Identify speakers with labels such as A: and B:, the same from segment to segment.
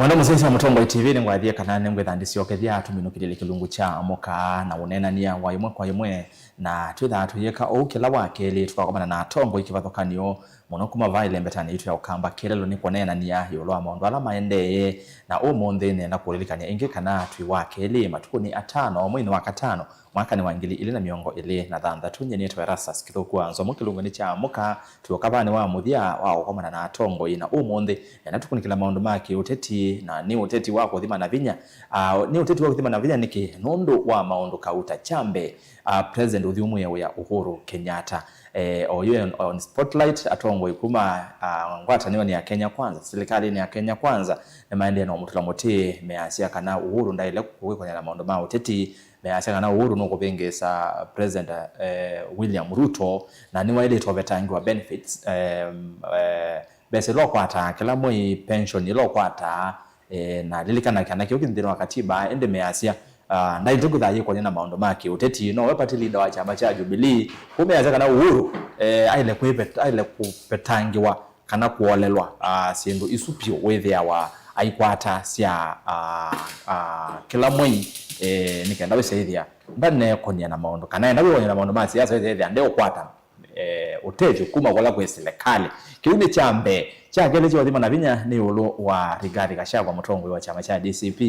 A: Mwana musisi wa Mutongo TV ngwathie kana nengwe thandisio kethia tuminukirire kilungu cha moka na unenania wa imwe kwa imwe na twitha tuyeka o kila wakeli tukakomana na Tongo ikivathokanio muno kuma vaile mbetani itu ya ukamba kirelo ni kwenenania yolo amaundu ala maendeye na umuthi nenda kuririkania ingi kana twi wakeli matuku ni 5 mwezi wa 5 mwaka ni wa 2026 nyeni yetu Erastus Kithuku anzo mukilungu ni cha moka tuyokavani wa muthia wa ukomana na Tongo ina umuthi na tukunikila maundu maki uteti na ni uteti wako thima na vinya ni uteti wako thima na vinya niki nundu wa maundu kauta chambe president uthiumwe ya Uhuru Kenyatta oyo on spotlight Atongo ikuma ngwata ni ya Kenya Kwanza serikali ni ya Kenya Kwanza na maendeleo na mutula moti measia kana Uhuru ndaile kuwekanya na maundu ma uteti measia kana Uhuru no kubengesa president William Ruto na ni waile tovetangi wa benefits bese lokwata kila moi pension lokwata na lilikana kana kyo kinthiro wa katiba ende measia ndaitugu thaye kwa nyina maondo maki uteti no we party leader wa chama cha Jubilee kumeaza kana Uhuru aile kupetangiwa kana kuolelwa sindu isupio wethe wa aikwata cia kila moi nikenda wesethia ndane konia na maondo kana enda konia na maondo ma siasa wethe ndeo kwata utejo kuma wala kwa serikali kiuni chambe cha kile cha thima na vinya ni ulu wa Rigathi Gachagua Mutongo wa chama cha DCP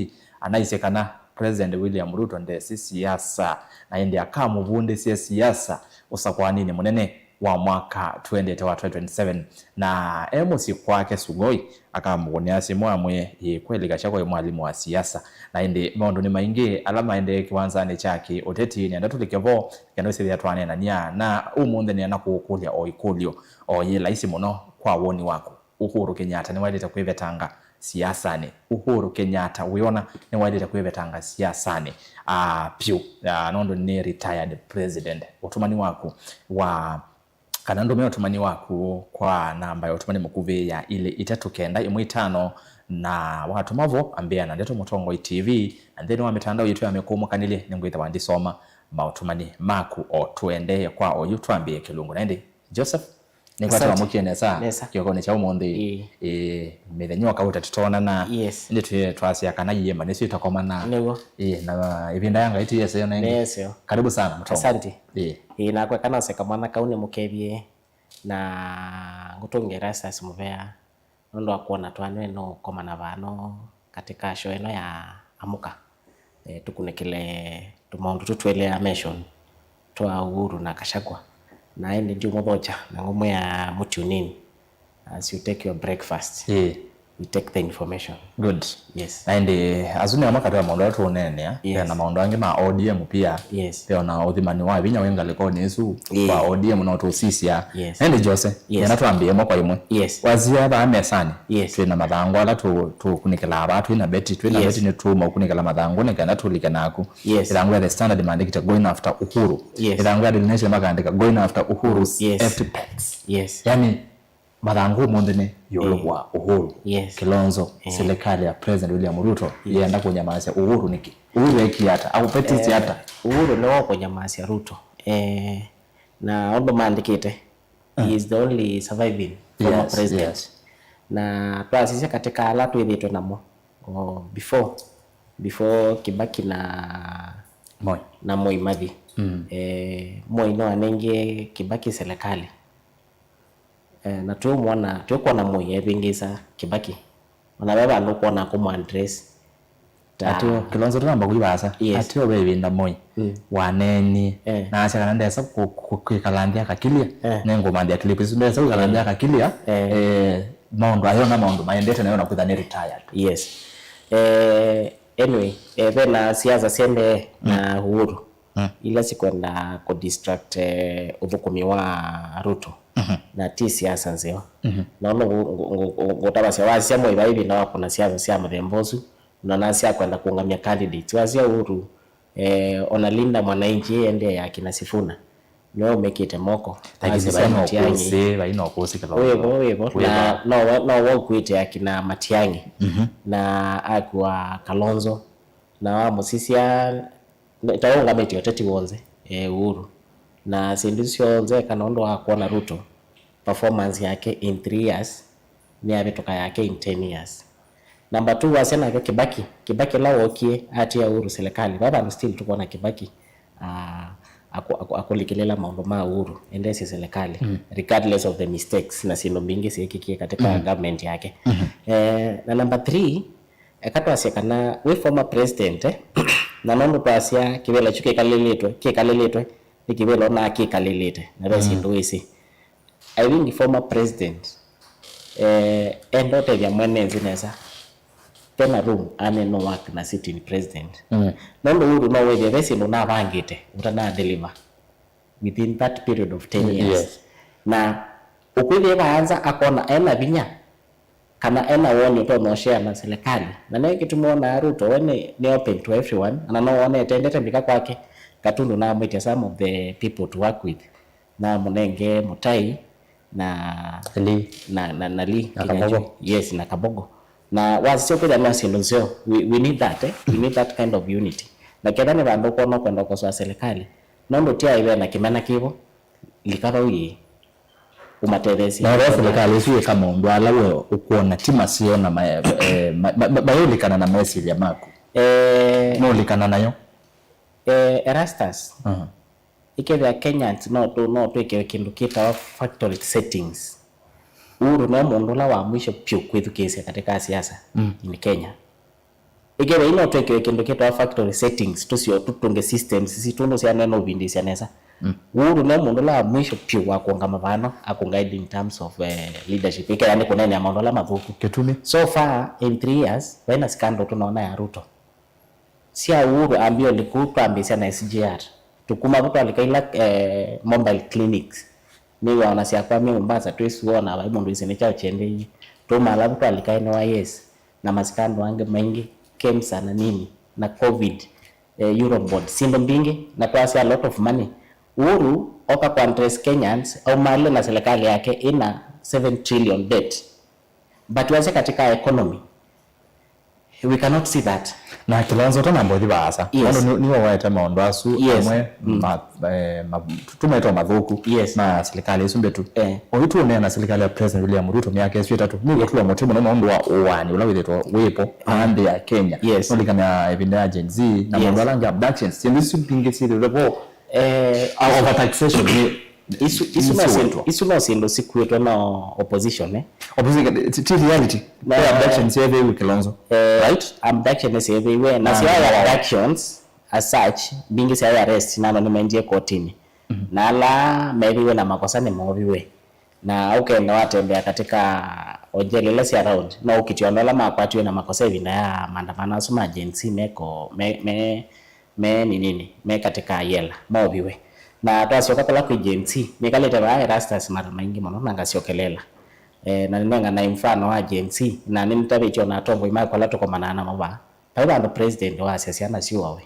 A: anaisekana President William Ruto nde siasa na ende akamuvunde siasa usakwa nini munene wa mwaka 2027 na emosi kwake Sugoi akamugonia simu amwe kweli Gachagua mwalimu wa siasa na ende maundu ni maingi alama ende kiwanzani chake uteti ni ndatulekevo kanose ya twane na nia na umunthe ni anakukulia oikulio oye laisi muno kwa woni wako Uhuru Kenyatta ni waileta kwevetanga siasani Uhuru Kenyatta wiona ni waileta kwevetanga siasani pio nondo ni retired president utumani wako wa kana ndo utumani wako kwa namba ya utumani mukuve ya ile 395 na watu mavo ambia na ndeto Mutongo TV and then wa mitandao yetu yamekumu kanile ningwita wandisoma mautumani maku o tuende kwa oyu tuambie kilungu naende Joseph nikwata wamukiene saa kioko ni cha umundi mithenyo kauta tutona na ndi tuye twasi akana yema nisi utakoma na na ivinda yanga itu yese na karibu sana Mutongo
B: asante na kwa kana seka mwana kaune mukebie na ngutongera Erastus muvea ndo akuona twanwe no koma na vano katika show eno ya amuka tukunekele tumaundu tutwele ya mention twa Uhuru na Gachagua na ende ndio mbocha na ngomo ya mutunini as you take your breakfast we take the information
A: good
B: yes
A: and azuni amaka twa maundu atu nene ya na maundu ange ma ODM pia pia na uthimani wa vinya wenga leko nesu kwa ODM na tusisia and Jose yana tuambie mo kwa imwe wazia ba mesani twina mathango ala tu kunikela abatu ina beti twina beti ni tuma kunikela mathango ne kana tulika naku ilangu the standard mandikita going after Uhuru ilangu the nation magandika going after Uhuru FTPX yani mathango mondene yolwa Uhuru Kilonzo serikali ya President William Ruto yenda kunyamaza Uhuru niki Uhuru ekiata au petiti hata
B: Uhuru no kunyamaza Ruto na ondo mandikite he is the only surviving former president na twasisi katika ala twithitwe namo before Kibaki na Moi Mathi Moi no anenge Kibaki serikali na tuko na Moi ebingisa Kibaki ona baba ndo kuona ko address
A: atio Kilonzo tamba kulibasa atio bebinda Moi waneni na acha kana ndesa kukalandia kakilia nengo mandia clips ndesa kukalandia kakilia maundu ayo na maundu maendete nayo nakudhani retired
B: anyway vela siasa sende na Uhuru ila sikwenda ku distract uthukumi wa Ruto na ti siasa nzeo naona ngotabasya wasia Moi baibi na kuna siasa sia mthembozu na nasi akwenda kuungamia candidate wasia Uhuru onalinda mwananchi ende ya kina Sifuna no mekite moko
A: takisi baino kosi kala
B: no wokuite ya kina Matiang'i na akwa Kalonzo na wa musisia taonga meti oteti wonze Uhuru na sindisio nze kana ndo akuona Ruto performance yake in 3 years ni abetoka yake in 10 years Number 2 wasena kwa Kibaki lao okie atia Uhuru serikali baba still tuko na Kibaki akulikilela mambo ma Uhuru endesi serikali regardless of the mistakes na sino mingi sikikie katika government yake. Na number 3 ekatwa sekana we former president na nondo pasia kibela chuke kaleletwe nikibela na kikalelete na basi ndo isi I think the former president endote ya mwenezi neza tena room ane no work na sitting president nondo Uhuru no we besi ndo na bangite utana deliver within that period of 10 years. Yes. Na ukweli baanza akona ena binya kana ena woni to no share na serikali na naye kitu muona Ruto wene ni open to everyone na no one tendete mbika kwake katundu na mwite some of the people to work with na Munenge Mutai na Li na Li Kabogo. Yes, na Kabogo na wasio kwa na sio we need that we need that kind of unity na kedane bando ko no kwenda kwa serikali nondo tia ile na kimana kibo likaba uyi umateresi
A: na serikali sio kama ndo alawe ukuona tima sio na bayolikana na message ya mako no likana nayo
B: Erastus ikebe Kenyans no to ike kindu kita factory settings Uhuru no mondola wa mwisho pio kwetu kesi katika siasa in Kenya ikebe ino to ike kindu kita factory settings tusio tutunge systems sisi tuno sia neno bindi sia nesa Uhuru no mondola wa mwisho pio wa kuanga mabano akunguide in terms of leadership ike yani kunene mondola madhuku
A: ketumi
B: so far in 3 years when scandal tunaona ya Ruto sia Uhuru ambio likupa ambisia na SGR tukuma buto alikaila mobile clinics niwa wanasia kwa mimi Mombasa tuisuona wa mundu isene chao chende to mala buto alikaina wa yes na maskando wange mengi KEMSA na nini na COVID Eurobond sindo mbingi na kwa a lot of money Uhuru oka kwa interest Kenyans au mali na serikali yake ina 7 trillion debt but wase katika economy we cannot see that
A: na Kilonzo tona mbodi baasa niwa waeta maondo asu amwe tumeto madhuku na serikali isumbe tu ohitu ne na serikali ya President William Ruto miaka yesu 3 ni kwa motimo na maondo wa owani ulawithetwa wepo ande ya Kenya no likana event agency na maondo alanga abductions sindisi mpingisi level over taxation isu no sindo siku na opposition opposition to reality the abductions every Kilonzo
B: right abductions everywhere na sia abductions as such bingi sia arrest na no menje kotini na la maybe na makosa ni mobiwe na ukenda watembea katika ojelele sia around na ukitiondola makwati na makosa hivi na maandamano asuma agency meko me nini me katika yela mobiwe na twasioka pala ku agency nikaleta ba Erastus mara maingi mono nangasiokelela na ninanga na mfano wa agency na nimtabicho na tombo imai kwa lato kwa manana maba paiba ndo president wa siasa sio wawe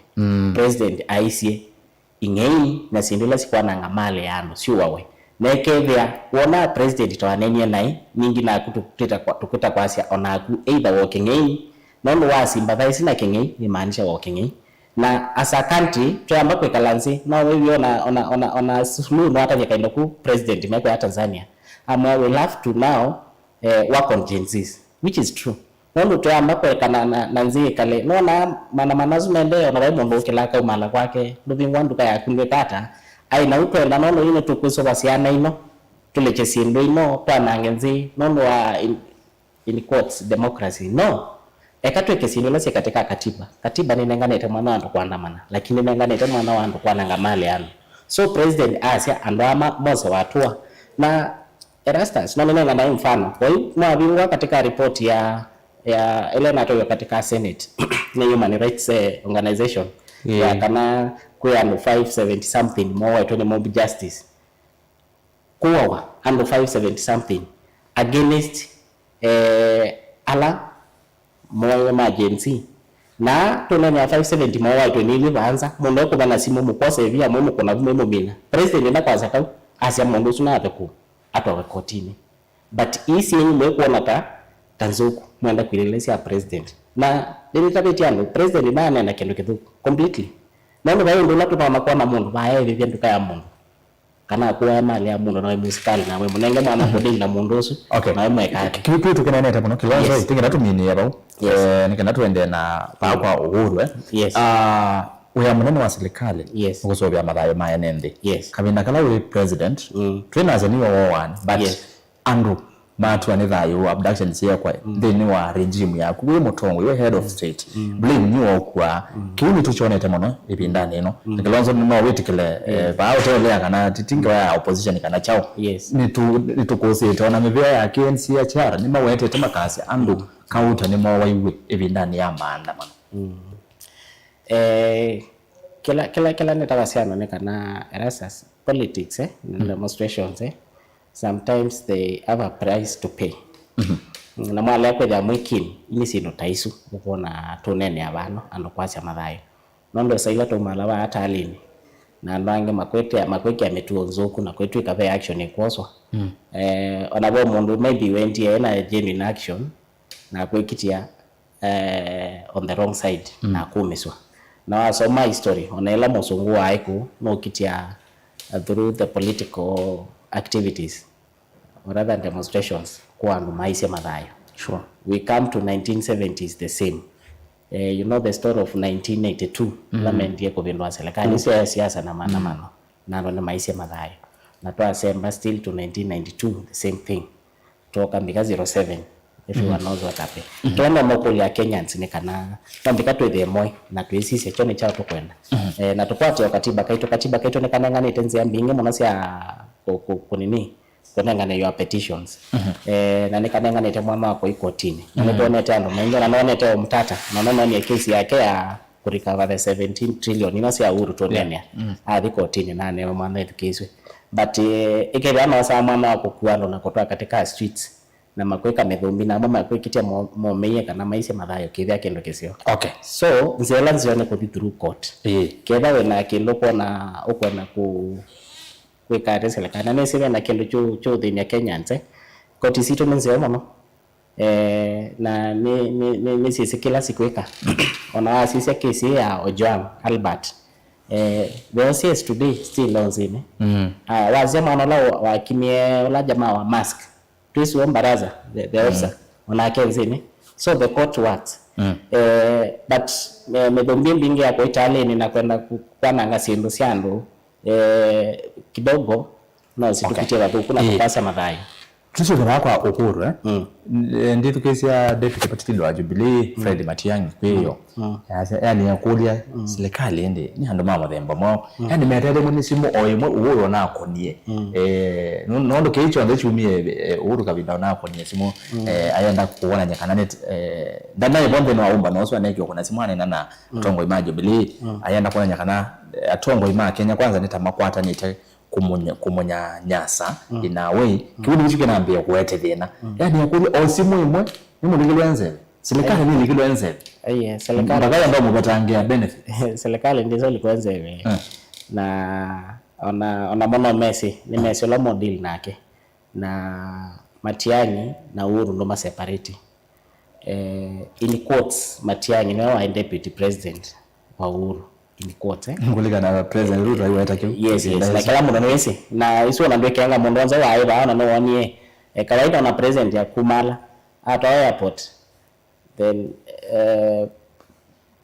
B: president aisie ingei na sindula sikwa na ngamale yano sio wawe nekevya wona president twanenia nai ningi na kutukuta kwa asia onaku either walking in nondo wa sympathize na kingei ni maanisha walking in na as a country tuamba kwa kalanzi na wewe ona sulu no hata nyakaenda ku president meko ya Tanzania we have to now work on agencies which is true nondo tuamba kwa kana na nzie kale no na manazu mende na wewe ndo kilaka umala kwake ndubingwa nduka ya kunwe kata ai na uto enda nono ine tukuso basiana ino tuleche sindo ino kwa nangenzi nondo wa in quotes democracy no ekatwe kesindola se katika katiba ni nengane te mwana wandu kuandamana lakini nengane te mwana wandu kuananga mali ano so president asia andama mozo watua na Erastus na nenga na mfano kwa hiyo mwabingwa katika report ya ile natoyo katika Senate na Human Rights Organization ya kana kwa 570 something more to mob justice kwa under 570 something against ala moyo emergency na tunanya 570 moyo to nili banza mundo ko bana simu mukose hivi amu kuna vume mina president na kwaza ka asia mundo suna ateku atwa kotini but isi yenye mweko nata tanzuku mwenda kuileleza ya president na nili tabetiano president bana na kendo kitu completely na ndo bayo ndo latu ba makona mundu bae hivi nduka ya mundu kana kuwa mali ya mundu na musikali na we munenge mwana kudinga na mundu usu na mweka
A: kitu tukenaneta muno kilonzo itingira tumini abo nikenda tuende na kwa uhuru uya munene wa serikali ukusovya mathayo maya nende kabinda kala we president twinaze niwo one but andu matu anithayo abduction cia kwa thini wa regime yaku we mutongo we head of state blame niwo kwa kiuni tuchonete muno ibindani ino nikilonzo no witikile ba utolea kana titinga ya opposition kana chao nitukosete ona mivia ya KNC ya chara ni mawete temakasi andu kauta ni mawaiwe ibindani ya maandamano
B: kila netawasiano ne kana erasas politics demonstrations sometimes they have a price to pay na mwale kwa ya mwikini ini sino taisu ukona tunene abano ando kwasya mathayo nondo saila to malawa hata alini na ndange makwete ametuonzoku na kwetu ikave action ikwoswa onabo mundu maybe went na genuine action na kwekitia on the wrong side na kumiswa na so my story onaela musungu aiku no kitia through the political activities or rather demonstrations kwa maisha mathayo.
A: Sure.
B: We come to 1970s the same. You know the story of 1982 parliament yeko vindwa serikali sio siasa na maandamano na ndo maisha mathayo. Na toa December still to 1992 the same thing. Toka mbika 07 everyone knows what happened. Tona mokoli ya Kenyans ni kana mbika to the moi na tuisisi chone chao to kwenda. Na tupate katiba kaito ne kana ngani tenzi ya mbinge monasya kunini kunengana your petitions na nikanenga nete mwana wako ikotini none tano mengi na none teo mtata na none ni kesi yake ya kurecover the 17 trillion inasi ya uhuru tonenia hadi kotini na ne mwana kesi but ikere ama sa mwana wako kuando na kutoa katika streets na makweka methumbi na mama kwekitia momeye kana maisha mathayo kithia kendo kesio so nzela nzione ko through court ketha we na kendo kona ukona ku kweka serikali na nesiwe na kendo cho thini ya Kenyans koti sito menzeo no na ni sisi kila siku ona sisi kesi ya Ojwang Albert the OCS today still on zini wazema wanala wakimie wala jamaa wa mask tuisi baraza the officer ona kenzini so the court works but medombi mbingi ya koitale ni nakwenda kukwana ngasindo siando kidogo na situpitia watu kuna kupasa mathayo
A: tuso kwa ukuru nditu kesi ya deputy partido wa Jubilee Fred Matiang'i kweyo yani yakulia serikali ende ni ando mama themba mo yani metete muni simu oyimwe uhuru na akonie nondo keicho ande chumie uhuru kabinda na akonie simu ayenda kuona nyakana dada ibombe no aumba no so anekyo kuna simu ana na tongo ima Jubilee ayenda kuona nyakana atongo ima Kenya kwanza nitamakwata nite kumunya nyasa in a way kibudu bichuke naambia kuwete thina yani yakuli osimu imwe ni muligilwenze serikali ni ligilwenze serikali bagaya ndo mubatangia benefit
B: serikali ndizo likwenze na ona mono Messi ni Messi la model nake na Matiang'i na Uhuru ndo separate in quotes Matiang'i ni wa deputy president wa Uhuru in quotes
A: ngulika na president Ruto aiweta kiu
B: yes na kila mundu nwesi na iso na ndweke anga mundu wanza wa iba no wanie kawaida na president ya Kumala at airport then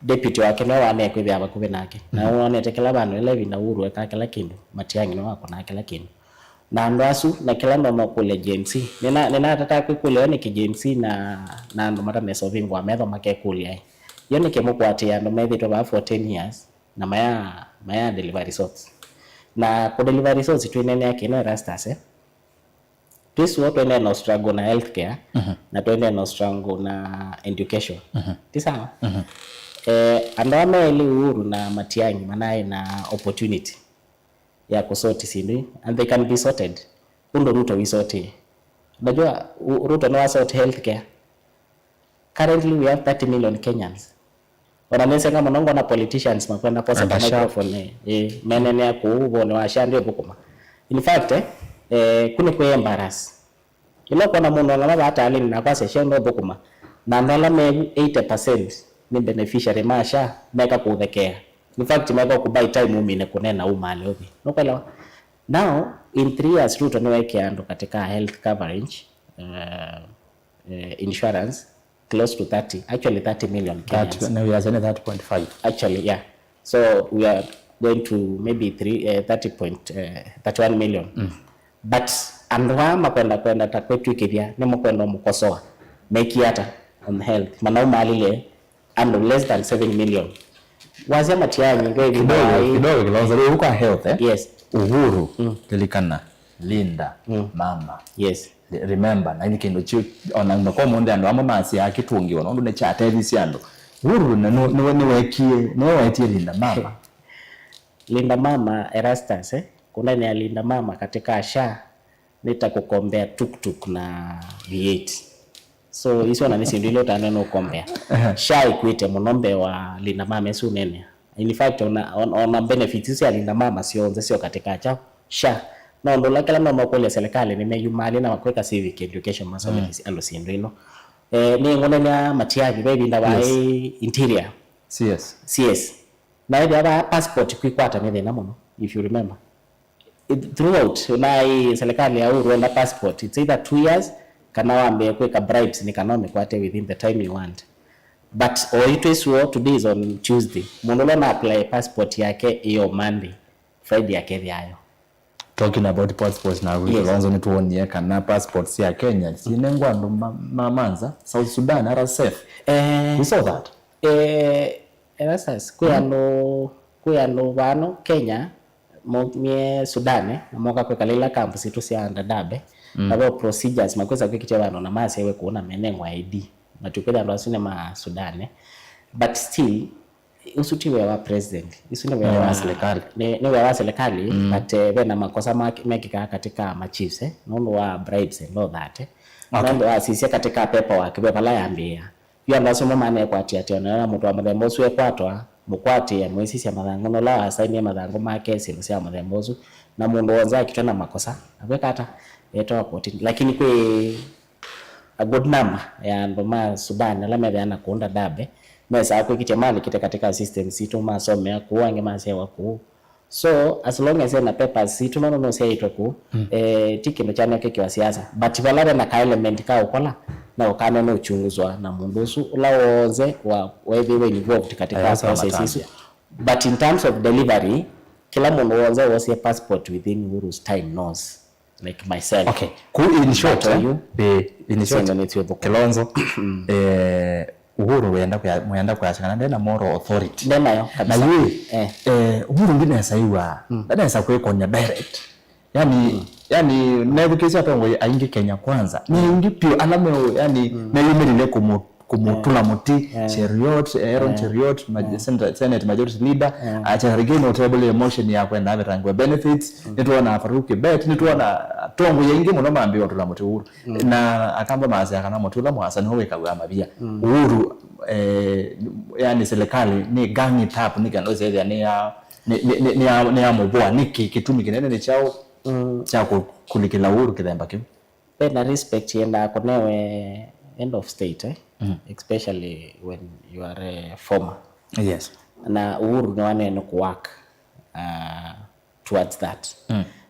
B: deputy wake no wane kwibya bakube nake na wone tekela bano 11 na Uhuru eka kila kindu Matiang'i no wako na kila kindu na ndasu na kila ndo kule JMC nina tata kule ni KJMC na ndo mata mesovingwa metho make kule yone kemukwatia ndo methi to ba for 10 years na maya delivery results na kwa delivery results tuenene yake no rastas this what when no struggle na healthcare na tuende no struggle na education tisa andame ile Uhuru na Matiang'i manaye na opportunity ya kusoti sindi and they can be sorted kundo Ruto we sorted unajua Ruto no sort healthcare currently we have 30 million Kenyans wananese kama nongo na politicians makwenda posa kwa microphone menene ya kuubone washandio bukuma in fact kune kwe embarrass ilo kwa na mundu ngama hata alini na kwa shendo bukuma na ndala me 80% ni beneficiary masha meka kuthekea in fact meka kubai time umine kunena umale obi nokwela Now in 3 years Ruto niweke ando katika health coverage insurance close to 30 million Kenyans.
A: That now we are saying 30.5
B: actually, yeah. So we are going to maybe 31 million. But andwa makwenda takwetu ikithia ni mkwenda mkosoa make yata on health manau malile and less than 7 million wazia matiani
A: kidogo kilonzo leo kwa health
B: yes.
A: Uhuru Kelikana Linda mama
B: yes.
A: Remember na kindu chi ona ngoko monde ando amamasi akitungiwa no ne chata ebisi ando Uhuru ni wekie
B: Linda mama Erastus kuna ni Linda mama katika SHA nitakukombea tuktuk na V8. So hizo na nisi ndilo taneno kombea. SHA ikuite munombe wa Linda mama esu nene. In fact ona benefits ya Linda mama sio katika chao SHA. Na ndo lakala mama kwa serikali nimeyumali na makweka civic education masomo alo sindino. Ni ngone na matiaji baby ndawa interior. CS. Na ile passport kuikwata mimi na muno if you remember. Throughout unai serikali ya Uhuru na passport it's either 2 years kana waambie kuweka bribes ni kanome kwate within the time you want. But it is today is on Tuesday. Mundo na apply passport yake hiyo Monday. Friday yake yayo.
A: Talking about passports na Lonzo ni tuonie kana passports ya Kenya sinengwa ndo mamanza South Sudan RSF. We saw that.
B: Erasas kuyano bano Kenya mie Sudan moka kwa kalila campus itu sia Dadabe abo procedures makweza kwikiche bano na mase ewe kuona menengwa ID matukeda ndo asune ma Sudan but still usutiwe wa president isune wa serikali ni wa serikali but bena makosa mekika katika ma chiefs nono wa bribes and all that nono wa sisi katika paperwork beba la yambia yo ndaso mama ne kwati ati na mtu amadembosu ekwatwa mukwati ya mwesi sia madhango no la asaini madhango make sino sia madembosu na mundu wanza akitana makosa abeka hata yeto report lakini kwe a good number ya ndoma Sudan la medana kuunda dabe mesa ako kitemali kite katika system situ masome ya kuwange masewa ku so as long as na papers situ no say itoku tiki mechane keke wa siasa but valare na ka element ka ukola na ukana no uchunguzwa na mundusu ulaoze wa wewe involved katika process hizo but in terms of delivery kila mundu wanza wasi passport within Uhuru's time knows like myself.
A: Okay, cool. In short Kilonzo Uhuru mwenda kuyashikana ndena moral authority
B: ndena yo kabisa
A: na yeye Uhuru ngine saiwa ndana sakwe konya direct yani nebukezia tongo aingi Kenya kwanza ni ingi pio alame yani nelimelile kumutula muti Cheriot Aaron Cheriot Senate Majority Leader acha regime notable emotion ya kwenda averangwe benefits nituona Faruki bet nituona tongo yengi muno mambi otula muti Uhuru na akamba mazi akana mutula mwasani howe kagwa mabia Uhuru yani serikali ni gangi tap ni kanoze ni ya mboa niki kitumi kinene ni chao cha kulikila Uhuru kidhemba kim
B: na respect yenda konewe end of state especially when you are a former
A: yes
B: na Uhuru no ane no work towards that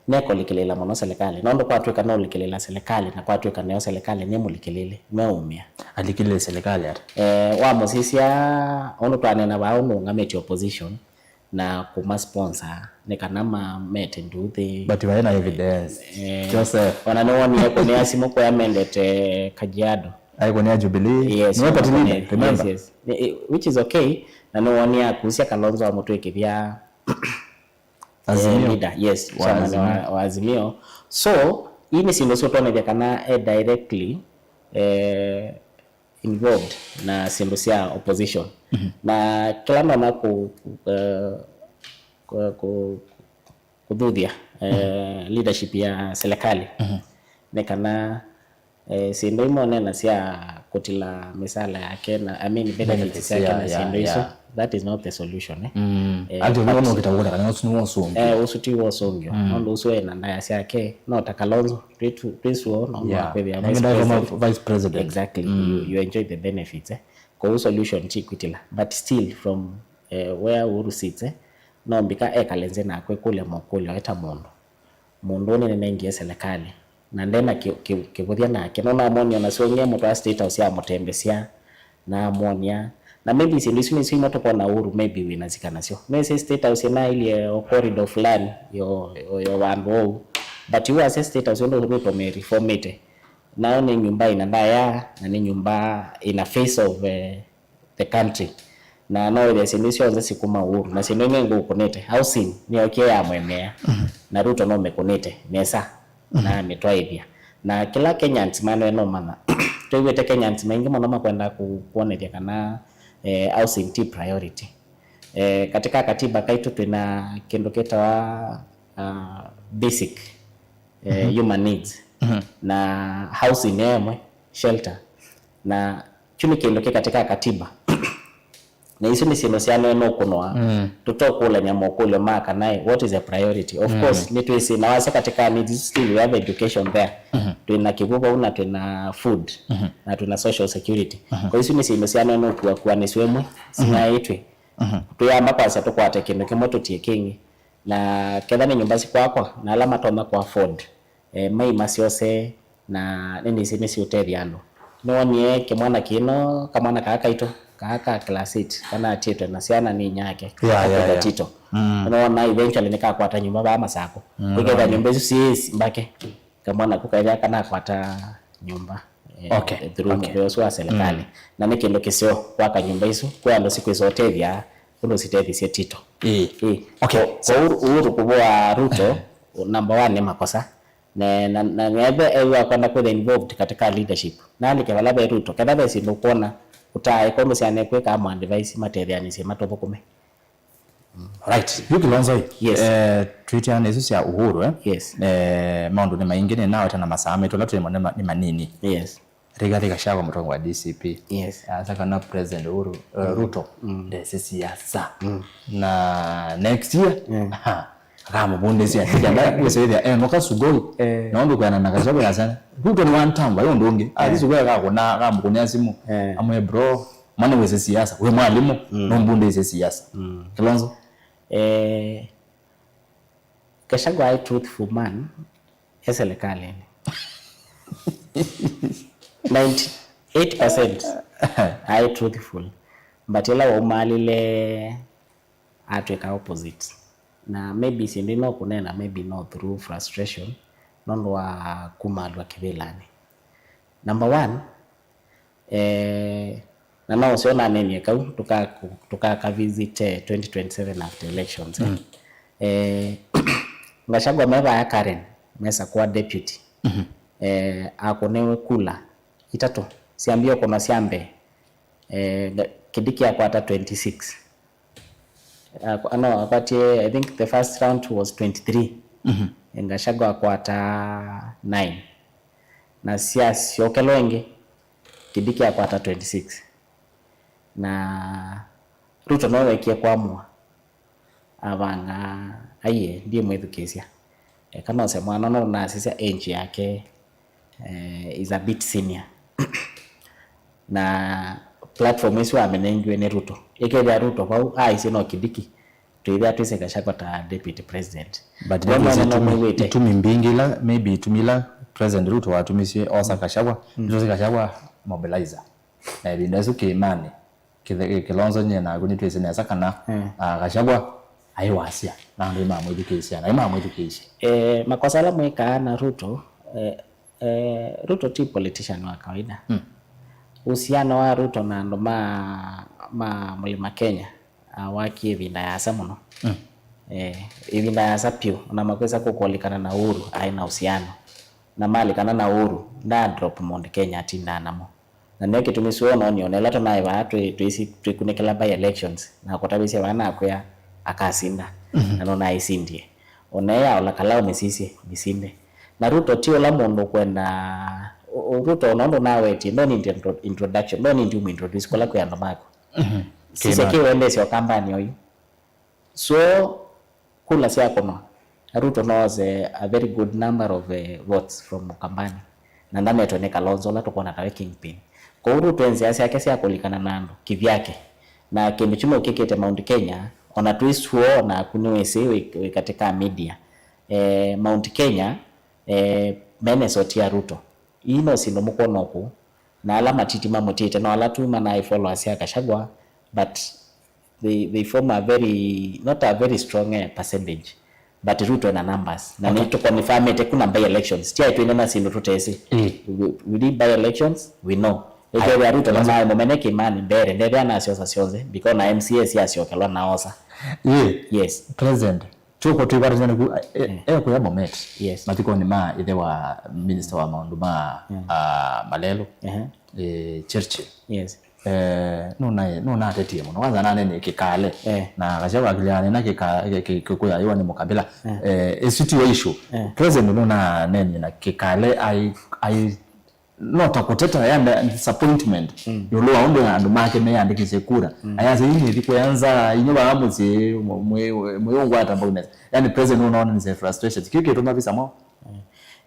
B: neko likilela mono serikali nondo kwa tuweka no likilela serikali na kwa tuweka neo serikali nyemu likelele meumia
A: alikile serikali hata
B: wamo sisi ya ono tuane na waono ngameti opposition na kuma sponsor nekanama met nduthi
A: but waena evidence Joseph
B: wananoni yako ni asimo kwa amendete Kajiado
A: aiko ni Jubilee
B: yes,
A: no party leader remember
B: yes. Which is okay na no one ya kusia Kalonzo amotweke vya
A: Azimio
B: leader yes wa Azimio so hii ni sindo sio tone kana directly involved na sindo sia opposition na kila mama kudhudia leadership ya serikali nekana sindo imone na sia kutila misala yake na I mean benefits yake na sindo hizo that is not the solution
A: alto nono kitawona kana usunuo songo
B: usutiwo songo ndo uswe na ndaya yake no takalonzo twesu no kwebya
A: vice president
B: exactly you enjoy the benefits kwa solution chikwitila but still from where Uhuru sits no mbika ekalenze na kwe kule mokule weta mondo mundu ni nengie serikali na ndena kivuthia nake nona amonia na songe mtu a state house ya mutembesia na amonia na maybe sindu ici moto kwa na Uhuru maybe winazika nacio no say state house na ile corridor fulani yo wandu but you as state house ndo Ruto me reform it nao ni nyumba inandaya na ni nyumba ina face of the country na no ile sinisio za sikuma Uhuru na sinenge ngukonete housing ni okay ya mwenea na Ruto no mekonete nesa na ametwaithia na kila Kenyans mano eno mana tuwete Kenyans maingi mono makwenda kuonetia kana housing t priority katika katiba kaitu tuna kindu kitawa basic human needs na housing yemwe shelter na chuni kindu katika katiba na hizo ni sino siano eno kunwa tutokula nyamo kule maka nae what is a priority of course ni tuisi na wasa katika needs still we have education there tuna kivuva una tuna food na tuna social security kwa hizo ni sino siano eno kwa ni swemwe sinaitwe tuyamba pasa tukwate kindu kimoto tie kingi na kedha ni nyumba kwako na alama toma kwa afford mai masiose na nini sini si utediano no nie kimwana kino kamwana kakaito kaka class 8 kana tito na siana ni nyake kwa tito unaona eventually nikakwata nyumba ba masako kugeza nyumba hizo si mbake kamwana kukaida kana kwata nyumba through swa serikali na nikindo kisio kwa nyumba hizo kwa ndo siku hizo tevya kuno sitevi si tito okay so Uhuru kubwa Ruto number 1 ni makosa na niabe ewa kwenda kwa involved katika leadership na alikala ba Ruto kada basi ndo kuona utai kono siane kweka ama device material ni matobo kume
A: right Kilonzo
B: yes
A: Twitter ni sisi ya Uhuru
B: yes
A: maundu ni maingine nao tena masame to latu ni manini
B: yes
A: Rigathi Gachagua mtongo wa DCP
B: yes
A: saka na president Uhuru Ruto de siasa na next year kama bonde sia kijana kwesaidia noka sugoi naomba kwa na Gachagua sana Ruto ni one time bayo ndonge azizugwa ka kona kama kunya simu amwe bro mwana wese siasa we mwalimu no mbunde ise siasa Kilonzo Gachagua a truthful man eselekale 98% I truthful but ila wa umalile atweka opposite na maybe sindino kunena maybe not through frustration nondo wa kumalwa kivilani number 1 na nao siona nini kau tuka visit 2027 after elections Gachagua meva ya Karen mesa kwa deputy akonewe kula itatu siambio kuna siambe kidiki yako hata 26 no wakati I think the first round was 23 Gachagua kwa hata 9 na siasi okelonge kidiki yako hata 26 na Ruto no wekie kwamwa abanga aye ndiye mwethukesia kama sema no na sisi age yake is a bit senior na platform hizo amenengwe ni Ruto ikebya Ruto kwa isino kidiki tuithia twise Gachagua ta deputy president but tumi mbingila maybe tumila president Ruto watumisie osa Gachagua ndio Gachagua mobilizer na bindazo kimani Kilonzo nyena guni twise nesa kana Gachagua aiwasia na ndio mama education na mama education
B: makosa la mweka na Ruto Ruto ti politician wa kawaida uhusiano wa Ruto na ndo Mlima Kenya waki evinda ya samuno evinda ya sapio na makweza kukolikana na Uhuru aina uhusiano na mali kana na Uhuru na drop Mount Kenya atinda namo na neke tumisuona onione lato na iwa tukunekela by elections na kotabisi wana akwa akasinda na nona isindie oneya ola kalao misinde na Ruto tio la mondo kwenda Ruto unaondo nawe ti no need introduction no need to introduce kwa kwa ndo mako sisi kiwende sio kampani oyu so kula sia kono Ruto knows a very good number of votes from kampani na ndani atone Kalonzo la tukona tawe kingpin kwa Ruto enzi yake sia kulikana nando kivyake na kimechuma ukikete Mount Kenya ona twist huo na kuniwese katika media Mount Kenya Minnesota Ruto ino sindo mukono ku na alama titima mutite no alatu mana followers ya Gachagua, but they form a very not a very strong percentage, but Ruto na numbers na need to confirm it kuna by elections tia itu na sindo tutesi we need by elections we know ya Ruto na momeneke imani mbere ndebe ana sioze because na MCS ya siokelwa naosa yes
A: president tuko tuibarizana ku ko ya moment
B: yes
A: matiko ni ma ile wa minister wa maundu ma Malelo Churchill
B: yes
A: no atete muno waza nane ni kikale na Gachagua akiliane na kikuya yiwa ni mukabila situation president no na nene na kikale I not akuteta yanda disappointment yolo waombe andu make me andikise kura ayaze yini likuanza inyoba amuzi muyongo atambona yani president unaona ni frustration kike tuma visa mo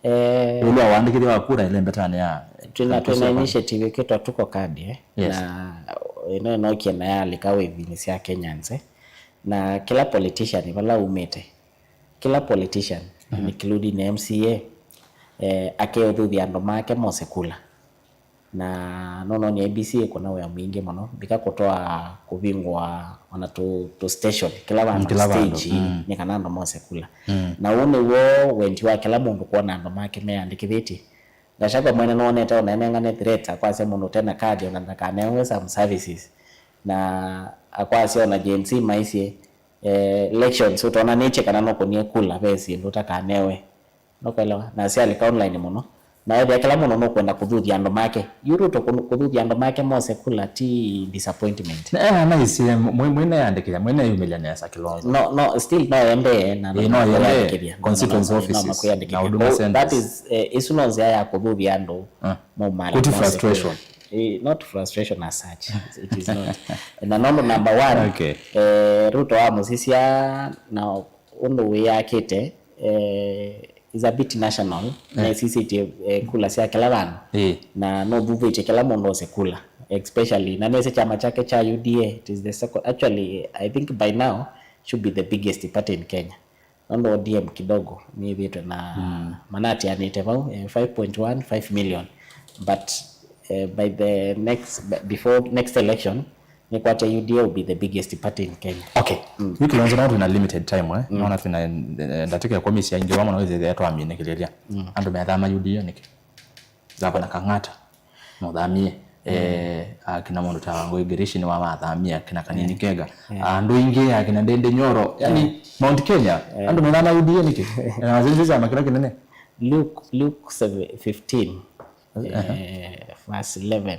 A: yolo waandikire wa kura ile mbetane ya
B: tuna initiative ketu tuko kadi na ino kiena ya likawe vinisi ya Kenyans na kila politician wala umete kila politician including MCA akeothudhi andu make mose kula na nono ni ABC kuna wa mwingi muno bika kutoa kuvingwa ona to station kila bandu stage ni kana andu mose kula na one wo wendi wa kila mundu kuona andu make me andikithiti Gachagua mwene none ta onenengane threat akwase mundu tena kadi ona ndakanewe some services na akwase ona JNC maisie elections utona niche kana no kunie kula besi ndo takanewe nokwelewa na si alika online muno na ile kila muno no kwenda kudhuthi ando make Ruto kudhuthi ando make mose kula ti disappointment
A: na isi mwene andikira mwene yumilia sa kilonzo
B: no still no ende na
A: constituency offices na huduma centers
B: that is isunonze ya kudhuthi ando no mara
A: kuti frustration
B: not frustration as such it is not na number 1
A: okay
B: Ruto amusisia na undo yakete is a bit national na sisi kula sia kila bana na no buvu ite kila mondo se kula especially na nese chama chake cha UDA it is the second actually I think by now should be the biggest party in Kenya ndo ODM kidogo ni vitu na manati anite 5.15 million but by the before next election ni kwa UDA will be the biggest party in Kenya.
A: Okay. Wiki lonzo na tuna limited time naona tuna ndatika komisi ya ingiwa mwana weze yetu amine kilelia. Ando meathama UDA niki. Zapa na kangata. Mudhamie akina mundu tawango igirishi ni wa mathamia kina kanini kega. Ando ingi akina Ndende Nyoro yani Mount Kenya. Ando meathama UDA niki. Na wazizi za makina kinene.
B: Luke 15 verse 11.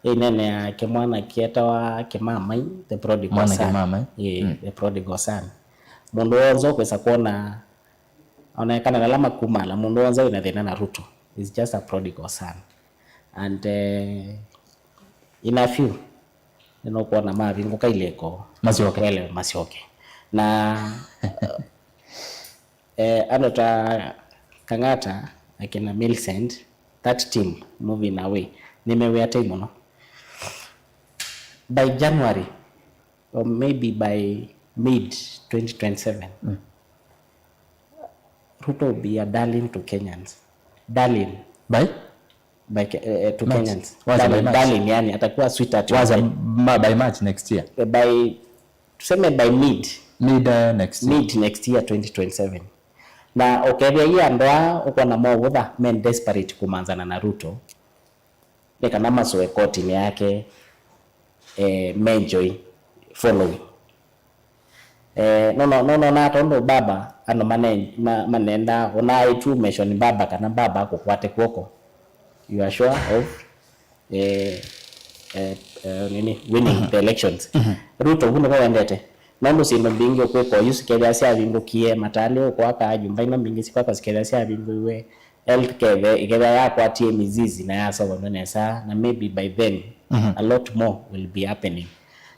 B: Inene ya kemwana kieta wa kemamai the prodigal son the prodigal son mundu onzo kwesa kuona onekana na lama kumala mundu onzo ina thina na Ruto is just a prodigal son and in a few kuona mavingo kaileko masioke na anota kangata akina Millicent that team moving away nimewea time no by January or maybe by mid 2027 Ruto will be a darling to Kenyans. Darling
A: by
B: to Kenyans.
A: Darling
B: yani atakuwa sweetheart
A: by March next year.
B: By tuseme by mid next year 2027. Na okevya hii andoa uko na mogotha men desperate kumanzana na Ruto. Leka na masoe koti ni yake menjoy following no na tondo baba ano manenda ona itu mention baba kana baba kukwate kwoko you are sure of winning the elections Ruto huno kwa ndete nondo sindo bingi okweko yusikele sia bingo kie matale kwa ka jumba ino bingi sikwa kwa sikele sia bingo we healthcare ikela yako atie mizizi na yaso bonesa na maybe by then a lot more will be happening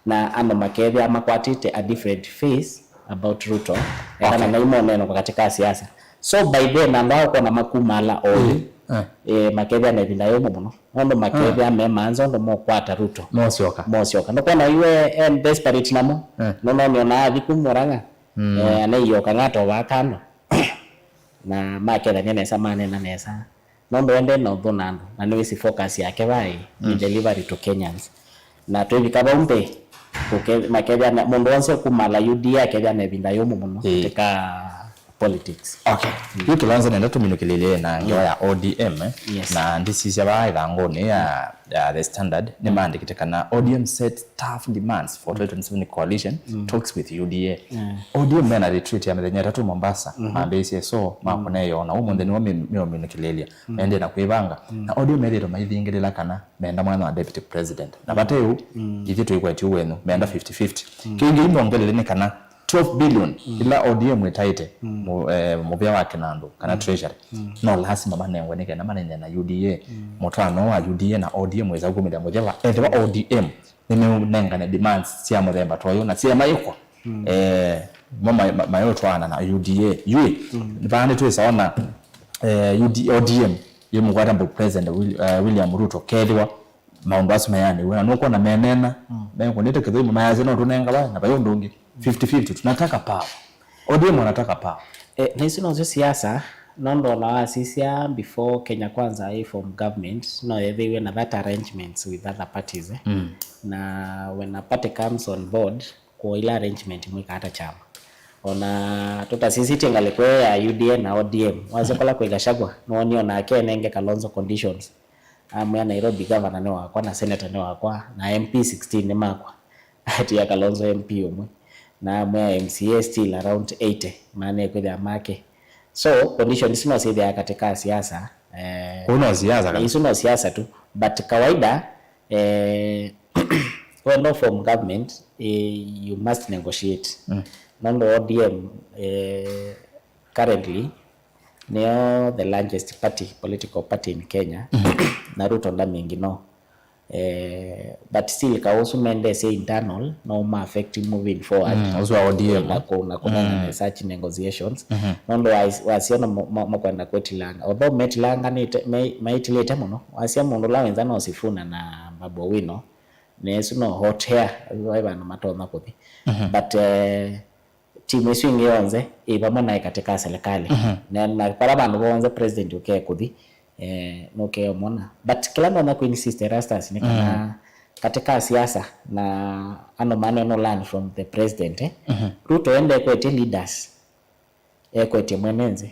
B: na ando makethia amakwatite a different face about Ruto kana na imo neno katika siasa so by then andao kwa na makumala all makethia na vinda yomo muno ando makethia memanzo ndo mokwata Ruto mosioka ndo kwa iwe desperate namo no na thikumuranga na iyo kangato wakano na makethania nesa manena nesa nondo ende no thunando na niwe si focus yake bai ni delivery to Kenyans na twibikaba umbe makethia mundu wonse kumala UDA akethia nebinda yomu muno katika politics.
A: Okay. Hiyo kilanza nenda tuminukilile na ngewa ya ODM na ndisi sia baida ngoni ya the standard ni mandi kitekana ODM set tough demands for 2027 coalition talks with UDA. ODM mena retreat ya mdenya tatu Mombasa mambesi so makoneyo na umu ndeni wa minukilelia mende na kuibanga na ODM mediro maidhi ingilila kana menda mwana wa deputy president na bateu izitu ikuwa iti uwenu menda 50-50 kingi imo ngelele kana 12 billion ila ODM wetaite mubia wake nando kana treasury no lazima manengwe nike na manene na UDA motano wa UDA na ODM weza gumida moja wa ODM nimenenga na demands sia mudemba toyo na sia mayiko mama mayo twana na UDA yui bande tu saona ODM yemugwata mbu president William Ruto kedwa maundasu mayani we nuko na menena bengo nete kedho mayaze no tunenga ba na bayo ndungi 50-50 tunataka power. ODM wanataka power.
B: Na hizo nazo siasa nondo na wasisia before Kenya Kwanza form government no they were na that arrangements with other parties na when a party comes on board kwa ile arrangement mwika hata chama ona tota sisi tengale kwa ya UDA na ODM wazokola kwa Gachagua no niona ake nenge Kalonzo conditions amwe Nairobi governor ne wakwa na senator ne wakwa na MP 16 ne makwa ati ya Kalonzo MP umwe na mwe MCA still around 80 maana kwa ya make so conditions no say there katika siasa
A: kuna siasa kana
B: hizo no siasa tu but kawaida when no form government you must negotiate nondo ODM currently neo the largest political party in Kenya na Ruto ndamingi no but still ka also mende say internal no ma affect moving forward
A: also ODM
B: na kuna such negotiations nondo wasiona makwenda kwetilanga although metilanga ni maitilete muno wasia mundu la wenzana osifuna na Babu Wino nesu no hot hair waiba na matona kuthi but timu isu ingi onze ibamo na katika serikali na para bandu bonze president uke kuthi no ke mona but kila ndo na ku insist Erastus ni kana katika siasa na ano maneno no learn from the president Ruto ende kwete leaders kwete mwenenze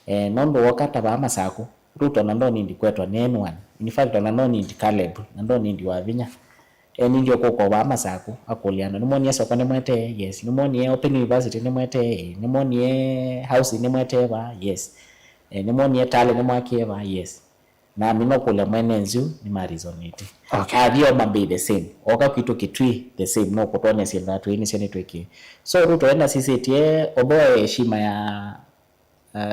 B: nondo wakata ba masako Ruto nando ndi kwetwa N1 in fact nando ndi Caleb nando ndi Wavinya ndio kwa ba masako akoliana nimoni yeso kwa nemwete yes nimoni open university nemwete nimoni house nemwete ba yes nimoni tale nemwakie ba yes na mino kule mwenenzu ni marizoniti avyo mambe the same oka kitu kitwi the same no kutone sinda tu ini sene tweki so Ruto enda sisi tie oboe heshima ya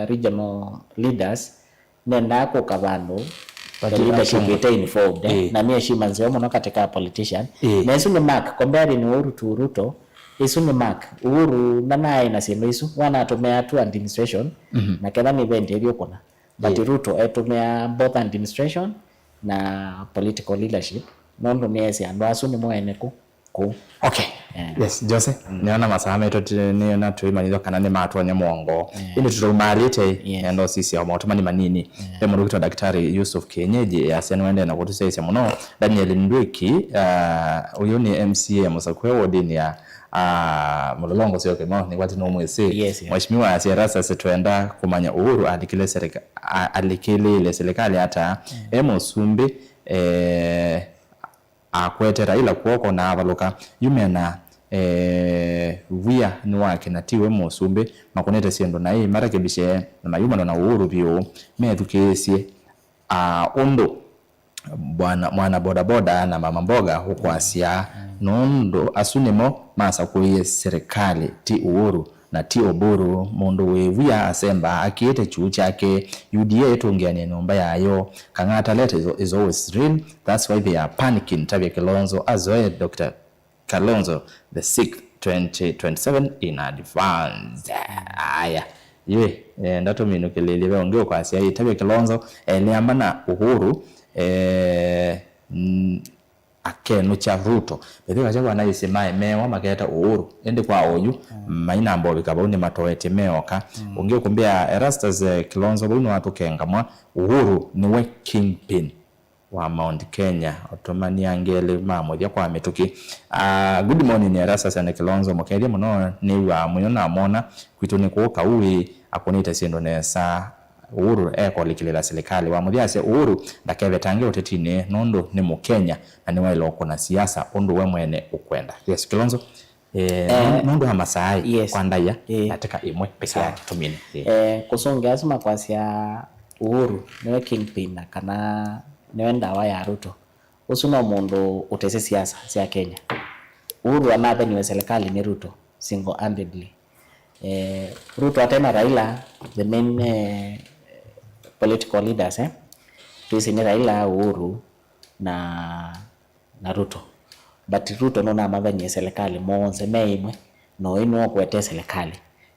B: regional leaders nenda ko kabando but leadership get involved na mimi heshima nzio mno katika politician na isu ni mark compare ni Uhuru to Ruto isu ni mark Uhuru na naye na sino isu wana atumia tu administration na kadha ni event hiyo kuna but Ruto atumia both administration na political leadership nondo niesi ando asu ni mwene ku
A: okay yes Jose niona masama eto ni na tuimalizo kana ni matwanya mwongo ili tutumalite ndo sisi ya motomani manini emu kitwa daktari Yusuf Kienyeji asiani wende na kutuseisya muno Daniel Ndwiki uyu ni MCA musakwe wodini ya mulolongo sio kemo ni wati no mwese mheshimiwa Erastus tuenda kumanya Uhuru alikile serikali hata Sumbi akwete Raila kuoko na avaluka yumena wia ni wake na tiwe Sumbi makonete siendo na hii marakebishe na mayuma na Uhuru bio metukesie ondo mwana boda boda na mama mboga huko Asia nondo asunimo masa kuye serikali ti Uhuru na ti Oburu mondo wewia asemba akiete chuo chake UDA tungiane nomba yayo kangata letter is always real. That's why they are panicking. Tabia Kalonzo as well Dr. Kalonzo the 6th 2027 in advance. Aya ye ndato minukelele beongeo kwa Asia Tabia Kalonzo liambana Uhuru akenu cha Ruto bethe gacha bana isema mewa mageta Uhuru ende kwa oyu maina ambo bikabone matoete meoka unge kumbia Erastus Kilonzo buno watukengamwa Uhuru niwe kingpin wa Mount Kenya otomani angele mamothia kwa mituki. Good morning Erastus and Kilonzo mukeria muno ni wa muyona mona kwitu ni kuoka uwi akunita sindo nesa Uhuru likilila serikali wa muthiase Uhuru ndakeve tange utetine nondo ni Mukenya na ni wailo kuna siasa undu we mwene ukwenda. Yes Kilonzo nondo hamasai
B: yes.
A: Kwa ndaya nataka imwe peke yake tumine
B: kusonga asema kwa sia Uhuru niwe kingpin kana niwe ndawa ya Ruto usuna mundu utese siasa sia Kenya. Uhuru anabe niwe serikali ni Ruto single handedly. Ruto atena Raila the main political leaders tuisi ni Raila, Uhuru na Ruto, but Ruto nona mavanye serikali monse meimwe no ino kwete serikali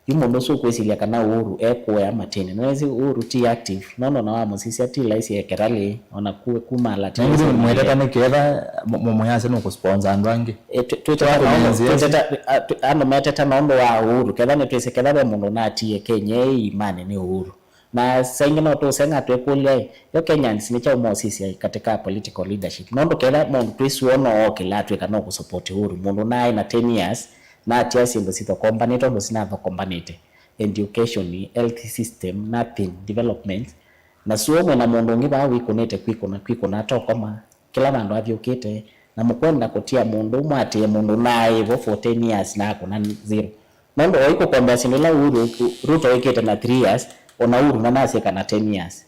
B: yumo ndoso kwesilia kana Uhuru ekwe amatene noezi Uhuru ti active nono na wa musisi ati laisi ekerali ona kuwe kumala ti
A: mwetata nekeva mumuyase no kusponsor andwangi
B: ano meteta naondo wa Uhuru kedha ne twese kedha be mundu na ati Kenya imane ni Uhuru na sengino to senga twekulia yo Kenyans ni cha umosisi katika political leadership nondo kedha mundu twisuono okela tweka ku support Uhuru mundu na 10 years na ati simbo sito company to sina the company education health system nothing development na suomo na mundu ngiba wikonete kwiko na to koma kila bandu avyokete na mukwenda kutia mundu mwate mundu naye vo for 10 years na kuna zero nondo oiko kwamba sinila Uhuru Ruto wekete na 3 years ona Uhuru na nasi kana 10 years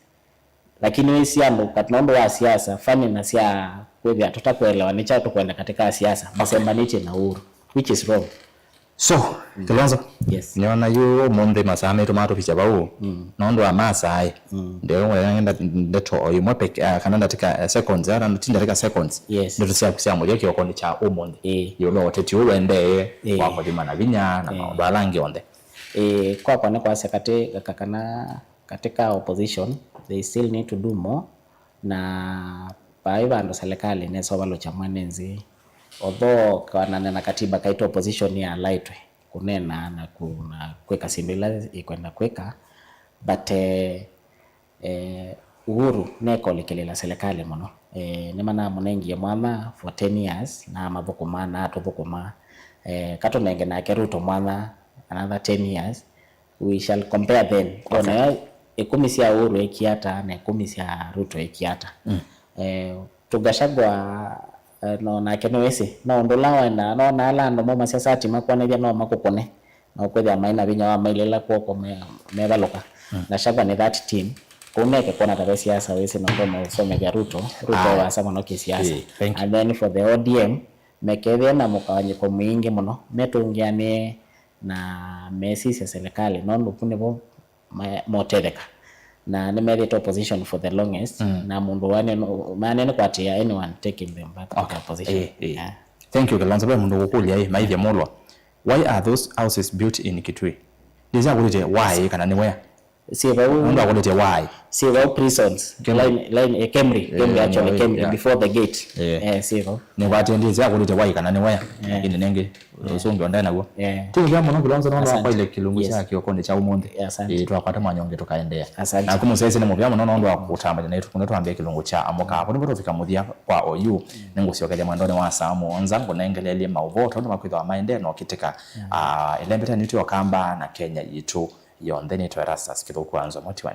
B: lakini wewe siambo katnondo wa siasa fani na sia kwevya tutakuelewa ni cha tukwenda katika siasa masembaniche na Uhuru which is wrong.
A: So Kilonzo
B: yes
A: niona yu monde masame tomato picha bau nondo wa masai ndio ngenda ndeto oyu mwepe kananda tika seconds ara ntinda tika seconds
B: yes
A: ndio tusia kusia moja kyo kondi cha umonde yolo oteti uwende wako dima na vinya na mabalangi onde
B: kwa kwane kwa sekate kakana katika opposition they still need to do more na paiva ndo serikali ne sobalo cha mwanenzi although kana na katiba kaito opposition ya lightwe kunena na kuna kweka simbila ikwenda kweka but Uhuru neko lekelela serikali mono ne mana monengi ya mwana for 10 years na mabokoma na atobokoma kato nenge na Ruto mwana another 10 years we shall compare them kona ekumisi ya Uhuru ekiata na ekumisi ya Ruto ekiata tugashagwa no na kenowese no ndolawa na no ala no mama siasa tima kwa ndia no makokone no kwetha maina binya wa mailela kwa mebaloka na shaba ni that team kuneke kona tabe siasa wese no kama usome ya Ruto wa sama no kisiasa and then for the ODM mekethia na mukawanye ko mwingi muno metungiane na Messi ya serikali no ndupune bo motereka na nimerito opposition for the longest na mundu wane manene kwatia anyone taking them back to their position.
A: Thank you Kilonzo bwe mundu gukulia maithia mulwa. Why are those houses built in Kitui? These are good why kana ni where?
B: See mundu
A: akulete why?
B: See prisons line Kemri actually Kemri before the gate. See
A: ni wati ndizi akulete why kana ni where? Ine nenge usongo ndana go. Tinga muno Kilonzo no kwa ile kilungu chake okonde cha umonde. Twakwata mwanyonge tukaendea. Na kumusese ne mubya muno ndo akutamba na yetu kuno twambia kilungu cha amoka hapo ndipo tufika muthia kwa oyu nengusiokeja mwandone wa samu onza ngonengelele mauvoto ndo makwitha maende no kitika elembeta nitu okamba na Kenya yitu yonde ni Erastus Kilonzo moti wane